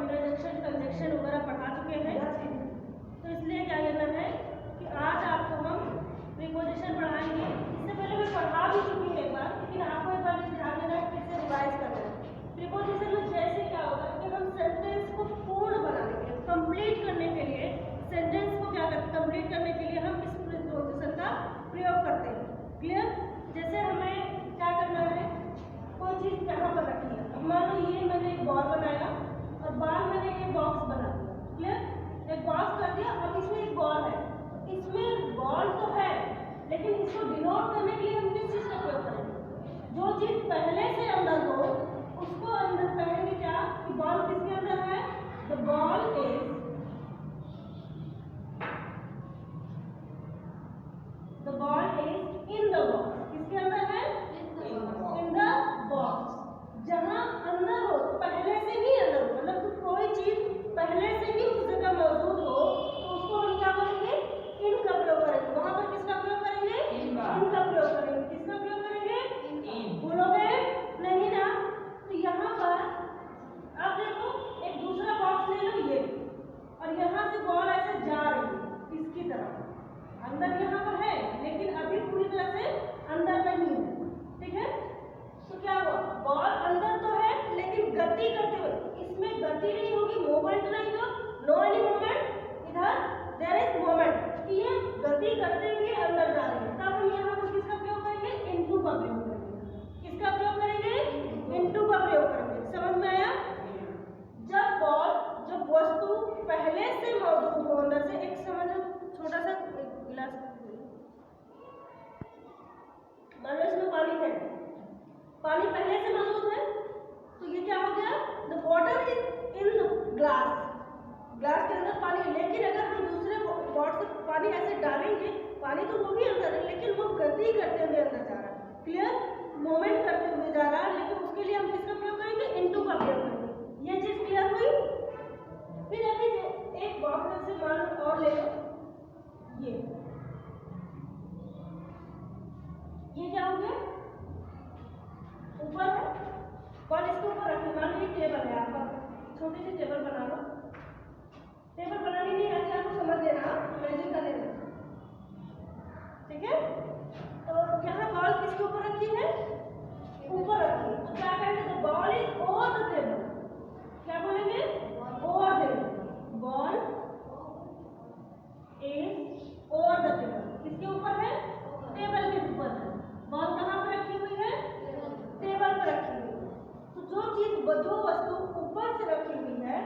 Interjection, conjunction वगैरह पढ़ा चुके हैं, तो इसलिए क्या करना है कि आज आपको हम प्रीपोजिशन पढ़ाएंगे। इससे पहले मैं पढ़ा भी चुकी हूँ एक बार, लेकिन आपको एक बार ध्यान देना है, फिर से रिवाइज करना है। प्रीपोजिशन में जैसे क्या होगा कि हम सेंटेंस को पूर्ण बनाने के लिए, कंप्लीट करने के लिए, सेंटेंस को क्या करते, कंप्लीट करने के लिए हम इस प्रीपोजिशन का प्रयोग करते हैं। क्लियर? जैसे हमें क्या करना है, कोई चीज़ यहाँ पर रखी है, अब मान लो ये मैंने एक बॉल बनाया और बाल मैंने एक बॉक्स बना दिया। क्लियर? एक बॉक्स कर दिया, अब इसमें एक बॉल है, इसमें बॉल तो है, लेकिन इसको डिनोट करने के लिए हम किस चीज़ का प्रयोग करेंगे? जो चीज़ पहले से अंदर हो उसको अंदर कहेंगे क्या कि बॉल किसके अंदर है? The ball is, the ball is in the box. किसके अंदर है? In the box. जहां अंदर हो, पहले से ही अंदर हो, मतलब कोई चीज पहले से ही उस जगह मौजूद हो तो उसको हम क्या बोलेंगे? इन का प्रयोग करेंगे। वहां पर किसका प्रयोग करेंगे? इन का प्रयोग करेंगे। किसका प्रयोग करेंगे? बोलोगे नहीं ना? तो यहाँ पर आप देखो, एक दूसरा बॉक्स ले लो ये, और यहाँ से बॉल ऐसे जा रही है इसकी तरफ, अंदर यहाँ पर है लेकिन अभी पूरी तरह से अंदर नहीं है। ठीक है? तो क्या हुआ? बॉल अंदर तो है लेकिन गति करते हुए, इसमें गति नहीं होगी, मूवमेंट नहीं हो, नो एनी मूवमेंट, इधर देयर इज मूवमेंट, ये गति करते हुए अंदर जा रही है। तब हम यहाँ पर किसका प्रयोग करेंगे? इनटू का प्रयोग करेंगे। किसका प्रयोग करेंगे? इनटू का प्रयोग करेंगे। समझ में आया? जब बॉल, जब वस्तु पहले से मौजूद हो अंदर से, एक समझो छोटा सा गिलास, मान लो इसमें पानी है, पानी पहले से मौजूद है, तो ये क्या हो गया? The water is in the glass, glass के अंदर पानी है। लेकिन अगर हम दूसरे पॉट से पानी ऐसे डालेंगे, पानी तो वो भी अंदर है लेकिन वो गति करते हुए अंदर जा रहा है। क्लियर? मूवमेंट करते हुए जा रहा है, लेकिन उसके लिए हम किसका प्रयोग करेंगे? इनटू का प्रयोग करेंगे। ये चीज क्लियर हुई? फिर अभी एक बॉक्स से मान और ले लो, ये क्या हो गया? ऊपर है बॉल, इसके ऊपर रखिए। मान लो ये टेबल है, आपका छोटी सी टेबल बना लो। टेबल बनानी नहीं आती आपको, समझ लेना, इमेजिन कर लेना। ठीक है? तो यहाँ बॉल किसके ऊपर रखी है? ऊपर रखी है। तो क्या कहेंगे? The ball is over the table. क्या बोलेंगे? Over the table. Ball is over the table. किसके ऊपर है? टेबल के ऊपर है। बॉल कहाँ पर रखी हुई है? टेबल पर रखी हुई है। तो जो चीज, जो वस्तु ऊपर से रखी हुई है,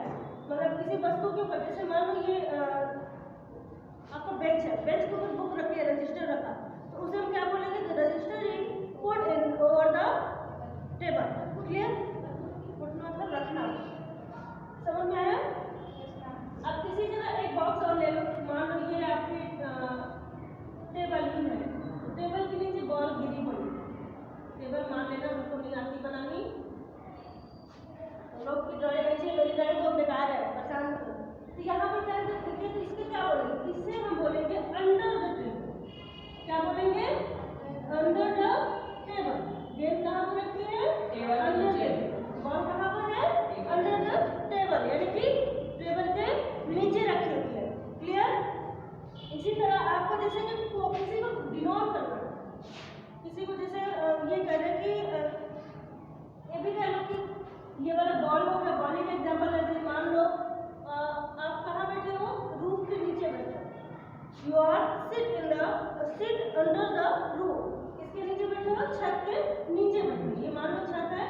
मतलब किसी वस्तु के ऊपर, जैसे मान लो ये आपका बेंच है, बेंच के ऊपर बुक रखी है, रजिस्टर रखा, तो उसे हम क्या बोलेंगे? The register is put in over the table. Clear? Put मतलब रखना। समझ में आया? अब किसी जगह एक बॉक्स और ले लो, मान लो ये आपकी टेबल ही है, टेबल के नीचे बॉल गिरी पड़ी। टेबल मान लेना हमको नहीं आती बनानी, लोग की ड्राइंग अच्छी है, मेरी ड्राइंग तो बेकार है, परेशान करो। तो यहाँ पर क्या करते हैं? तो इसके क्या बोलेंगे? इससे हम बोलेंगे अंडर द टेबल। क्या बोलेंगे? Under the table. गेंद कहाँ पर रखी है? Under table. बॉल कहाँ पर है? अंडर द टेबल, यानी कि टेबल के नीचे रखी हुई है। क्लियर? इसी तरह आपको जैसे कि किसी को डिनोट करना, किसी को जैसे ये कह रहे कि ये भी कह लो कि ये वाला बॉल हो गया, बॉल का एग्जाम्पल है। मान लो आप कहाँ बैठे हो? रूफ के नीचे बैठे हो। You are sit under the roof. किसके नीचे बैठे हो? छत के नीचे बैठे हो। ये मान लो छत है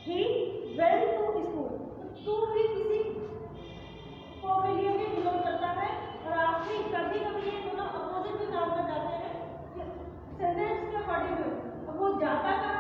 he went to school। तो टू भी किसी को के लिए भी बिलोंग करता है और आप भी कभी कभी ये दोनों अपोजिट भी काम कर जाते हैं सेंटेंस के अकॉर्डिंग। अब वो जाता कहाँ